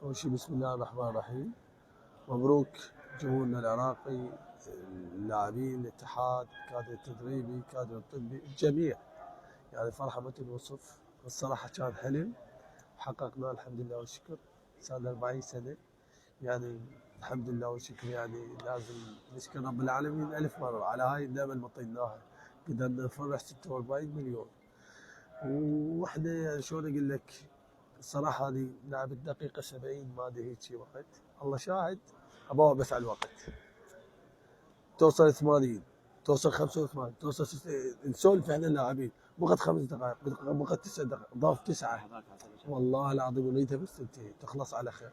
أول شيء بسم الله الرحمن الرحيم. مبروك جمهورنا العراقي، اللاعبين، الاتحاد، الكادر التدريبي، الكادر الطبي، الجميع. يعني فرحة ما تنوصف. الصراحة كان حلم حققناه الحمد لله والشكر. صار لنا 40 سنة يعني. الحمد لله والشكر. يعني لازم نشكر رب العالمين ألف مرة على هاي النعمة اللي مطيناها. قدرنا نفرح 46 مليون. واحنا يعني شلون اقول لك، الصراحه هذه لعبت دقيقه 70 ما ادري هيك شي وقت. الله شاهد. ابوها بس على الوقت توصل 80، توصل 85، توصل نسولف احنا اللاعبين بقت 5 دقائق، بقت 9 دقائق، ضاف 9. والله العظيم اريدها بس تنتهي تخلص على خير.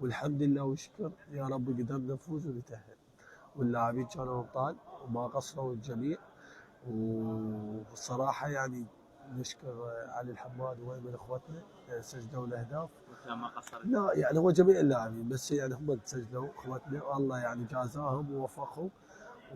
والحمد لله والشكر يا رب قدرنا نفوز ونتاهل. واللاعبين كانوا ابطال وما قصروا الجميع. والصراحه يعني نشكر علي الحماد وأيمن اخوتنا سجلوا الاهداف. ما قصرت. لا يعني هو جميع اللاعبين بس يعني هم سجلوا اخوتنا والله يعني جازاهم ووفقهم.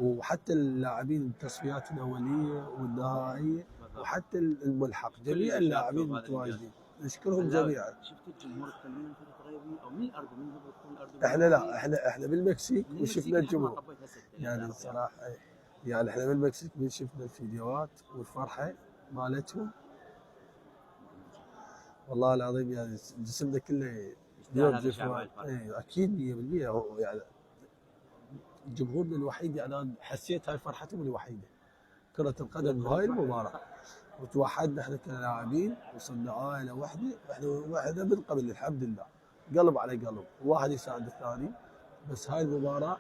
وحتى اللاعبين التصفيات الاوليه والنهائيه وحتى الملحق جميع اللاعبين متواجدين نشكرهم جميعا. شفت الجمهور التمرين فريق غيبي او من الاردن، من هو تكون الاردن؟ احنا لا احنا بالمكسيك وشفنا الجمهور. يعني الصراحه يعني احنا بالمكسيك من شفنا الفيديوهات والفرحه مالتهم. والله العظيم يعني جسمنا كله اليوم جفوان. اي اكيد 100%. هو يعني جمهورنا الوحيد، يعني انا حسيت هاي فرحتهم الوحيده كرة القدم بهاي المباراة. وتوحدنا احنا كلاعبين وصرنا عائلة واحدة، احنا واحدة من قبل الحمد لله. قلب على قلب، واحد يساعد الثاني. بس هاي المباراة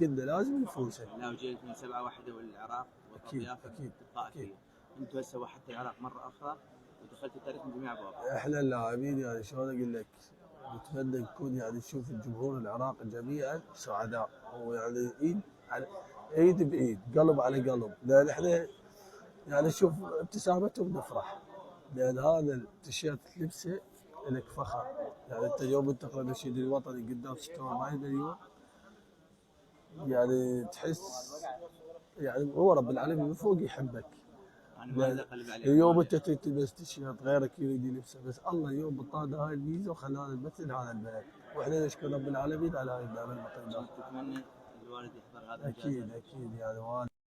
قلنا لازم نفوزها. لا وجيت من 7-1 والعراق والضيافة اكيد الطائفية. انتم هسه وحدت العراق مرة أخرى ودخلت التاريخ من جميع أبواب. احنا اللاعبين يعني شلون اقول لك، نتمنى نكون يعني نشوف الجمهور العراقي جميعا سعداء، ويعني ايد بايد، قلب على قلب، لان احنا يعني نشوف ابتسامتهم نفرح. لان هذا التيشيرت تلبسه لك فخر. يعني انت اليوم تقرا النشيد الوطني قدام 46 مليون، يعني تحس يعني هو رب العالمين من فوق يحبك. اليوم انت تريد تلبس تيشيرت غيرك يريد يلبسه، بس الله اليوم بطانا هاي الميزه وخلانا نمثل هذا البلد. واحنا نشكر رب العالمين على هاي النعمه اللي تتمنى الوالد يحضر هذا اكيد يعني والد